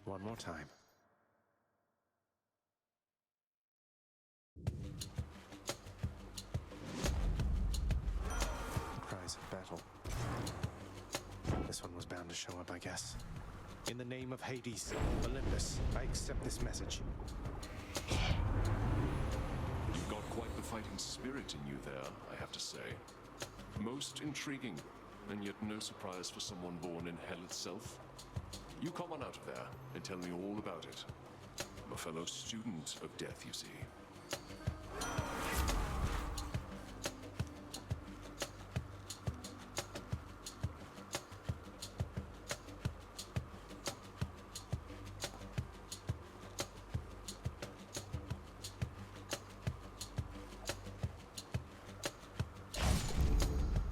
One more time. Cries of battle. This one was bound to show up, I guess. In the name of Hades, Olympus, I accept this message. You've got quite the fighting spirit in you there, I have to say. Most intriguing, and yet no surprise for someone born in hell itself. You come on out of there and tell me all about it. I'm a fellow student of death, you see.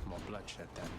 More bloodshed then.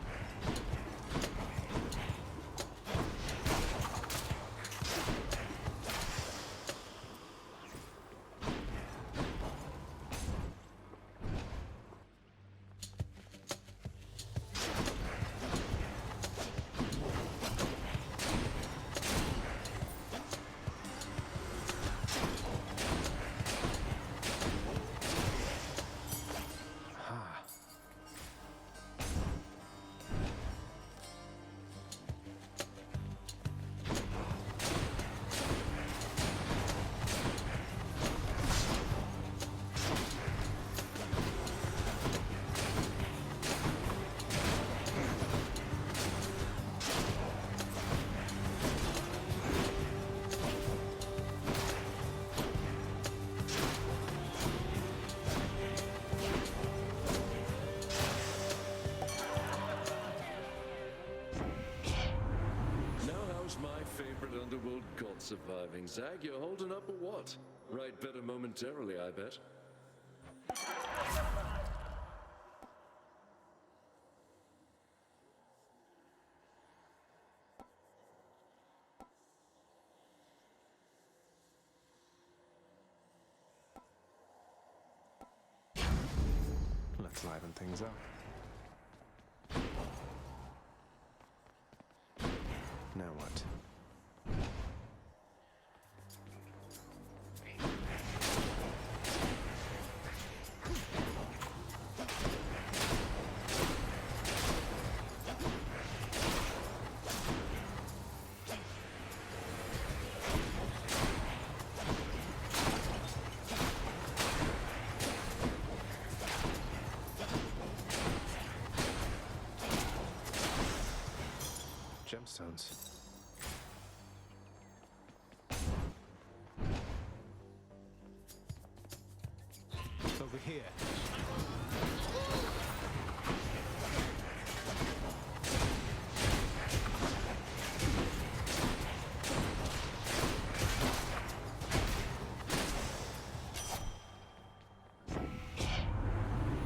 Underworld god surviving. Zag, you're holding up or what? Right better momentarily, I bet. Let's liven things up. Now what? Gemstones. Over here.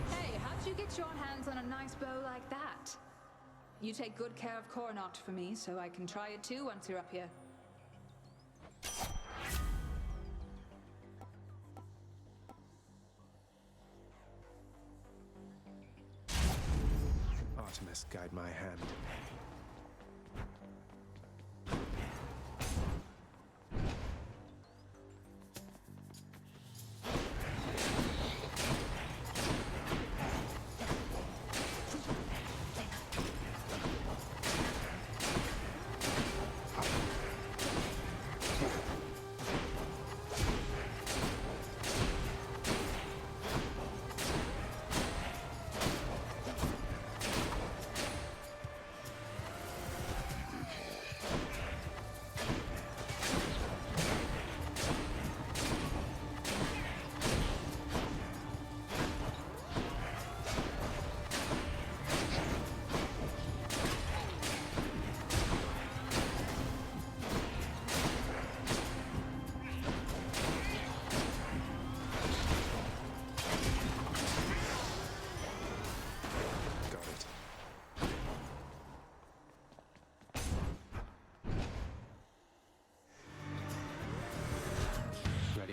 Hey, how'd you get your hands on a nice bow like that? You take good care of Coronach for me, so I can try it too once you're up here. Artemis, guide my hand.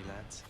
lads.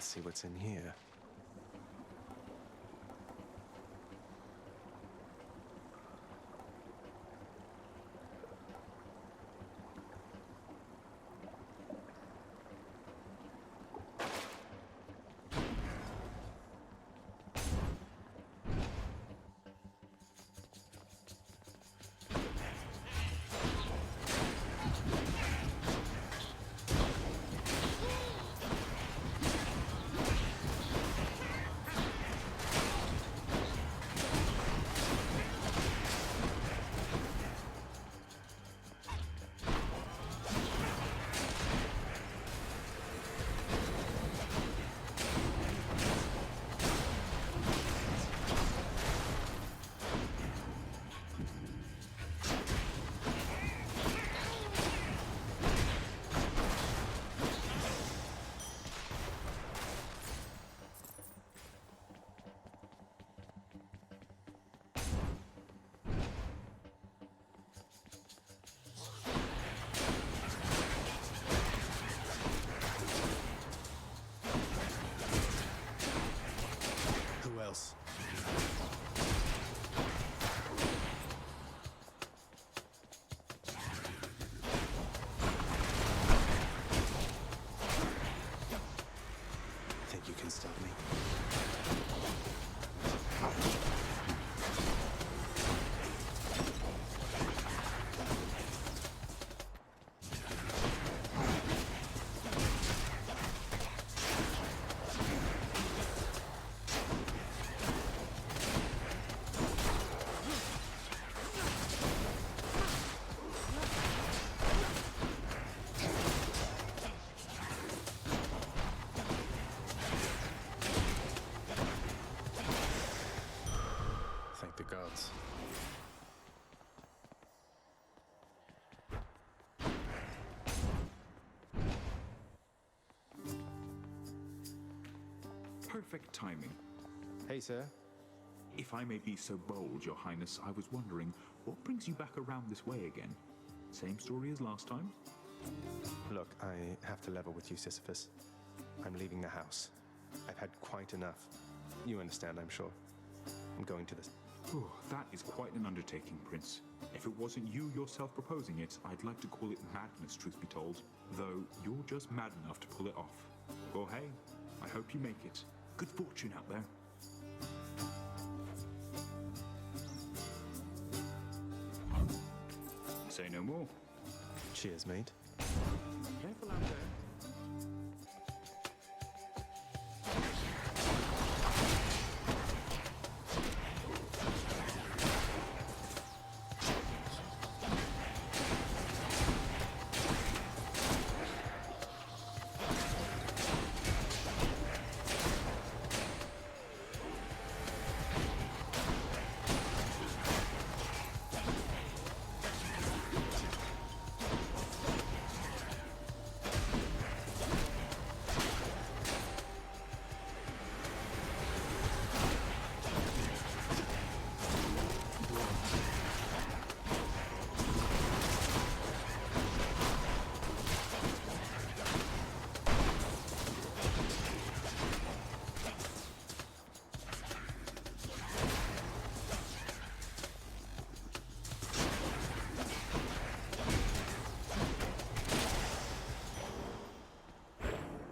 see what's in here. Who else? Think you can stop me? Thank the gods. Perfect timing. Hey, sir. If I may be so bold, Your Highness, I was wondering, what brings you back around this way again? Same story as last time? Look, I have to level with you, Sisyphus. I'm leaving the house. I've had quite enough. You understand, I'm sure. I'm going to this. Oh, that is quite an undertaking, Prince. If it wasn't you yourself proposing it, I'd like to call it madness, truth be told. Though you're just mad enough to pull it off. Well, hey, I hope you make it. Good fortune out there. Say no more. Cheers, mate. Careful out there.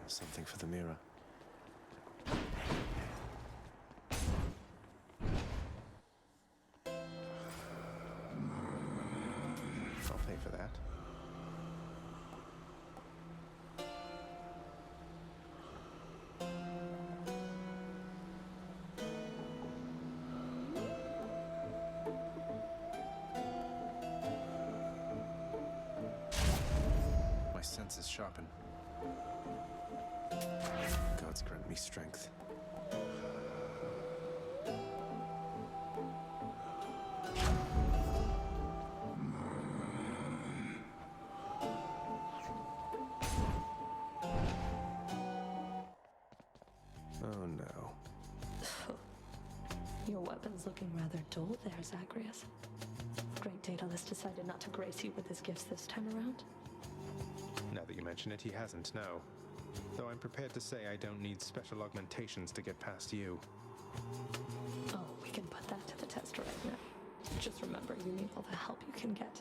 Something for the mirror. I'll pay for that. My senses sharpen. Gods grant me strength. Oh no. Your weapon's looking rather dull there, Zagreus. Great Daedalus decided not to grace you with his gifts this time around. Now that you mention it, he hasn't, no. Though I'm prepared to say I don't need special augmentations to get past you. Oh, we can put that to the test right now. Just remember, you need all the help you can get.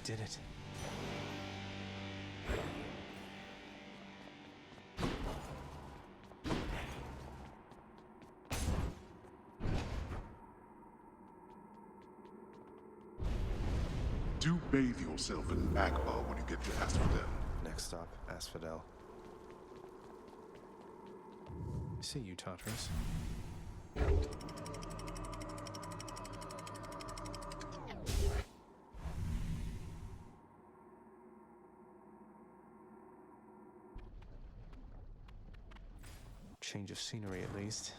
Did it. Do bathe yourself in magma when you get to Asphodel. Next stop, Asphodel. See you, Tartarus. Change of scenery, at least.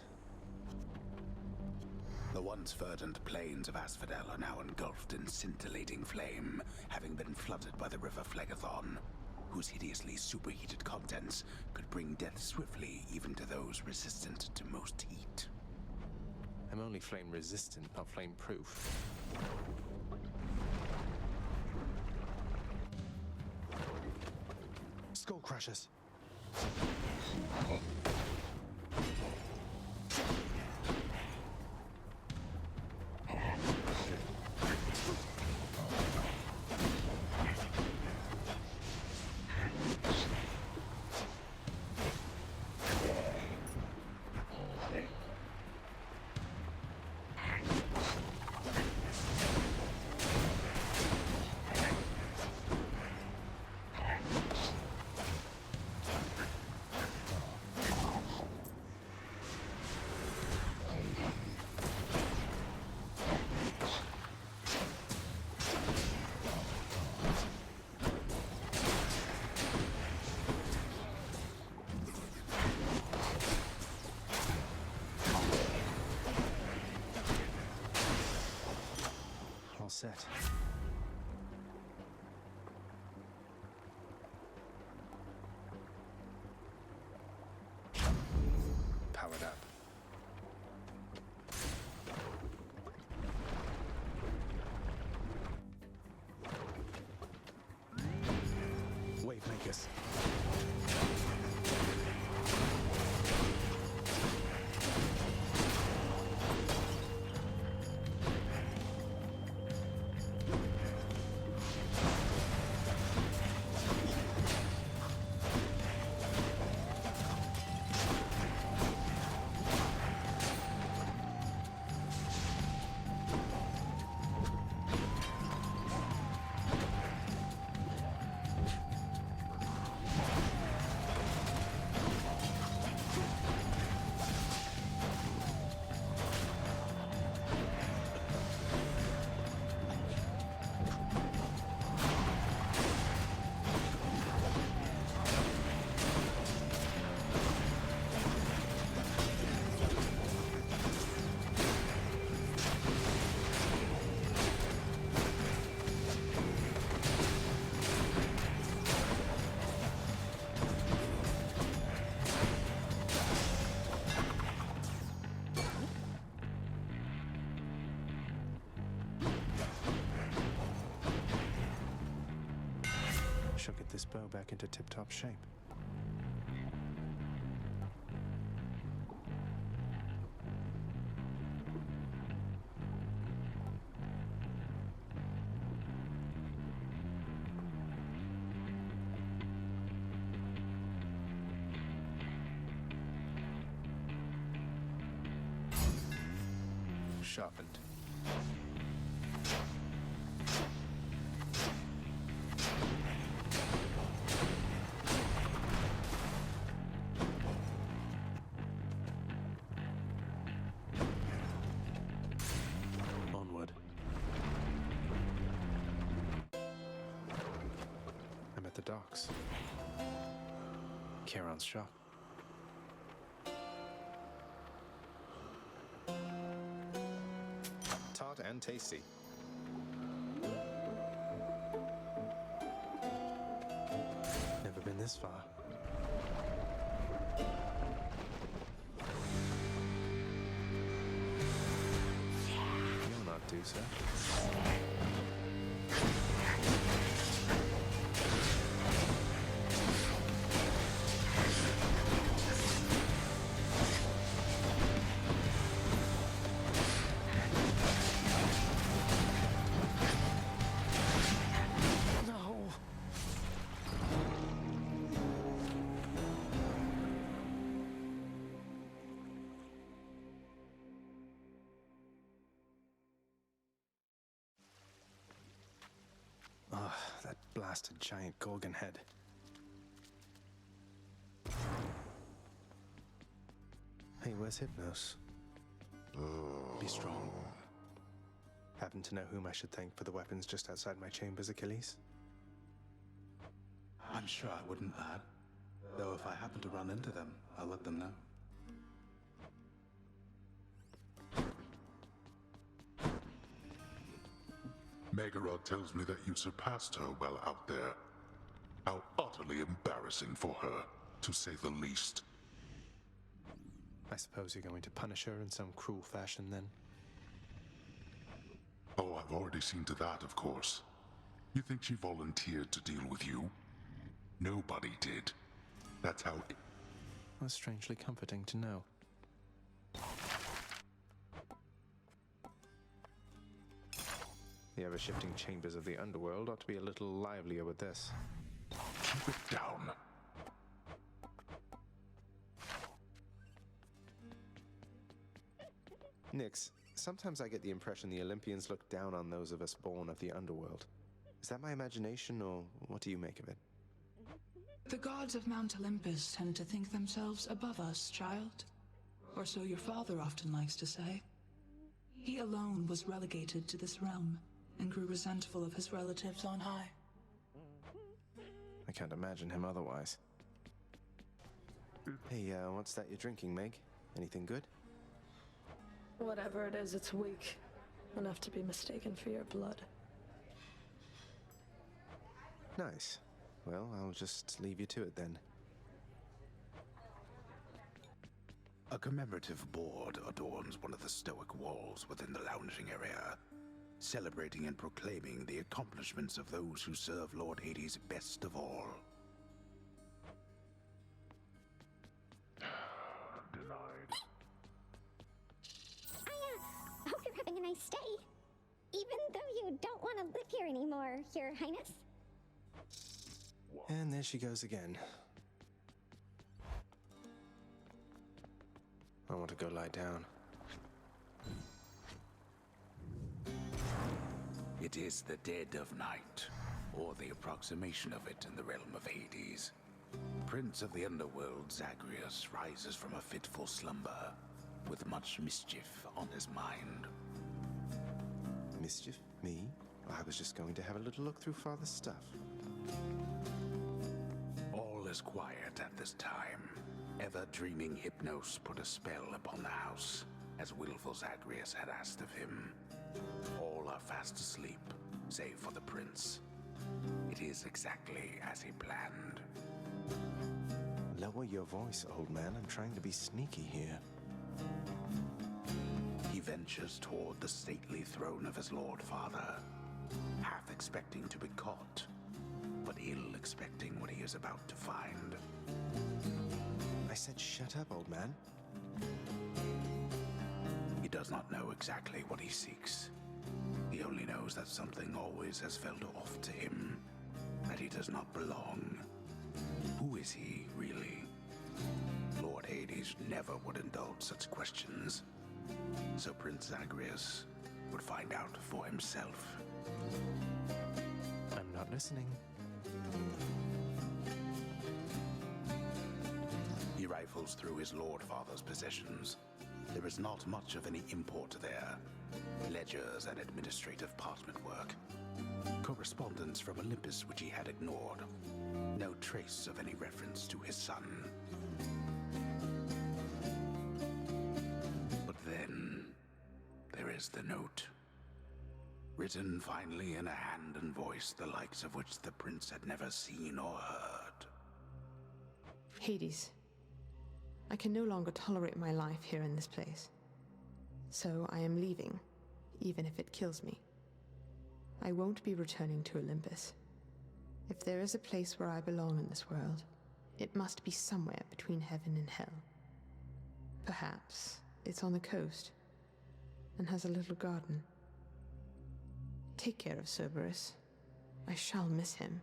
The once verdant plains of Asphodel are now engulfed in scintillating flame, having been flooded by the river Phlegethon, whose hideously superheated contents could bring death swiftly even to those resistant to most heat. I'm only flame resistant, not flame proof. Skull crushers. Set. Powered up. Wave makers. She'll get this bow back into tip-top shape. Sharpened. Onward. I'm at the docks. Charon's shop. Tart and tasty. Never been this far. You're not due, sir. That blasted giant gorgon head. Hey, where's Hypnos? Be strong. Happen to know whom I should thank for the weapons just outside my chambers, Achilles? I'm sure I wouldn't, lad. Though if I happen to run into them, I'll let them know. Megarod tells me that you surpassed her well out there. How utterly embarrassing for her, to say the least. I suppose you're going to punish her in some cruel fashion, then? Oh, I've already seen to that, of course. You think she volunteered to deal with you? Nobody did. That's how... That's strangely comforting to know. The ever-shifting chambers of the underworld ought to be a little livelier with this. Keep it down. Nyx, sometimes I get the impression the Olympians look down on those of us born of the underworld. Is that my imagination, or what do you make of it? The gods of Mount Olympus tend to think themselves above us, child. Or so your father often likes to say. He alone was relegated to this realm, and grew resentful of his relatives on high. I can't imagine him otherwise. Hey, what's that you're drinking, Meg? Anything good? Whatever it is, it's weak. Enough to be mistaken for your blood. Nice. Well, I'll just leave you to it then. A commemorative board adorns one of the stoic walls within the lounging area, celebrating and proclaiming the accomplishments of those who serve Lord Hades best of all. Denied. I hope you're having a nice day. Even though you don't want to live here anymore, Your Highness. And there she goes again. I want to go lie down. It is the dead of night, or the approximation of it in the realm of Hades. Prince of the underworld, Zagreus, rises from a fitful slumber, with much mischief on his mind. Mischief? Me? I was just going to have a little look through Father's stuff. All is quiet at this time. Ever-dreaming Hypnos put a spell upon the house, as willful Zagreus had asked of him. All are fast asleep, save for the prince. It is exactly as he planned. Lower your voice, old man. I'm trying to be sneaky here. He ventures toward the stately throne of his lord father, half expecting to be caught, but ill expecting what he is about to find. I said shut up, old man. He does not know exactly what he seeks. He only knows that something always has felt off to him, that he does not belong. Who is he, really? Lord Hades never would indulge such questions, so Prince Zagreus would find out for himself. I'm not listening. He rifles through his Lord Father's possessions. There is not much of any import there. Ledgers and administrative parchment work. Correspondence from Olympus which he had ignored. No trace of any reference to his son. But then, there is the note. Written finally in a hand and voice the likes of which the prince had never seen or heard. Hades, I can no longer tolerate my life here in this place. So I am leaving, even if it kills me. I won't be returning to Olympus. If there is a place where I belong in this world, it must be somewhere between heaven and hell. Perhaps it's on the coast and has a little garden. Take care of Cerberus. I shall miss him.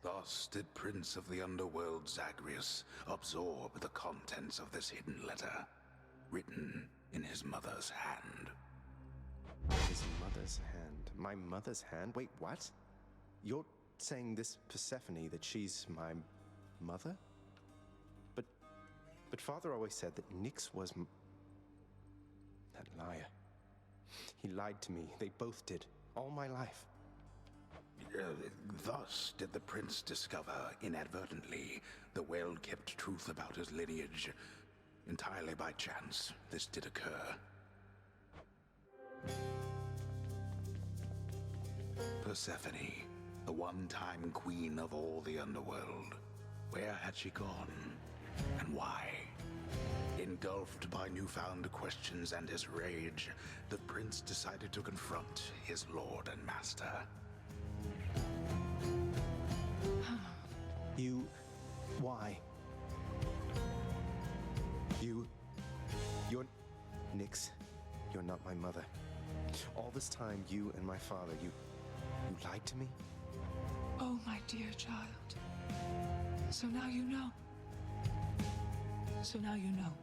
Thus did Prince of the Underworld Zagreus absorb the contents of this hidden letter, written in his mother's hand. His mother's hand? My mother's hand? Wait, what? You're saying this Persephone, that she's my mother? But Father always said that Nyx was that liar. He lied to me. They both did. All my life. Thus did the prince discover, inadvertently, the well-kept truth about his lineage. Entirely by chance, this did occur. Persephone, the one-time queen of all the underworld. Where had she gone? And why? Engulfed by newfound questions and his rage, the prince decided to confront his lord and master. You... why? You're... Nyx, you're not my mother. All this time, you and my father, you lied to me? Oh, my dear child. So now you know. So now you know.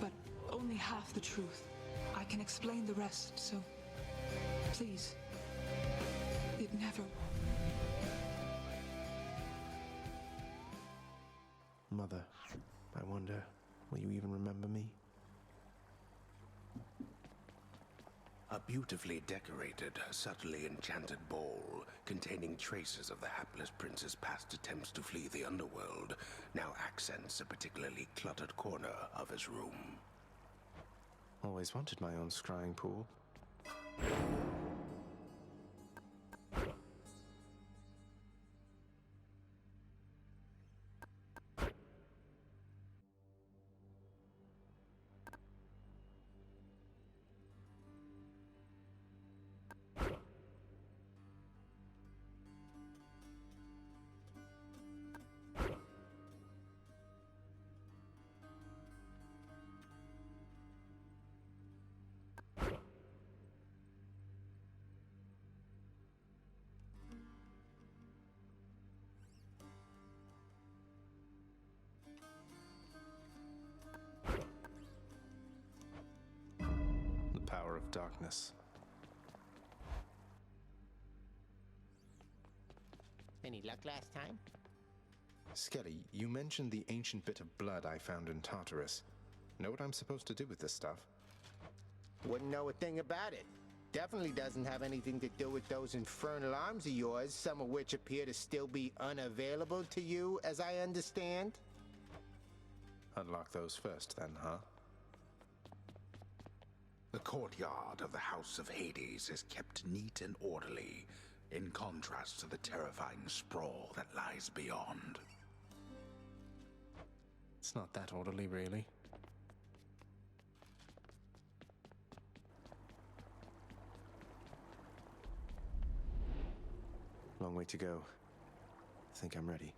But only half the truth. I can explain the rest, so... please. It never... Mother, I wonder, will you even remember me? A beautifully decorated, subtly enchanted ball, containing traces of the hapless prince's past attempts to flee the underworld, now accents a particularly cluttered corner of his room. Always wanted my own scrying pool. Power of darkness. Any luck last time? Skelly, you mentioned the ancient bit of blood I found in Tartarus. Know what I'm supposed to do with this stuff? Wouldn't know a thing about it. Definitely doesn't have anything to do with those infernal arms of yours, some of which appear to still be unavailable to you, as I understand. Unlock those first, then, huh? The courtyard of the House of Hades is kept neat and orderly, in contrast to the terrifying sprawl that lies beyond. It's not that orderly, really. long way to go. I think I'm ready.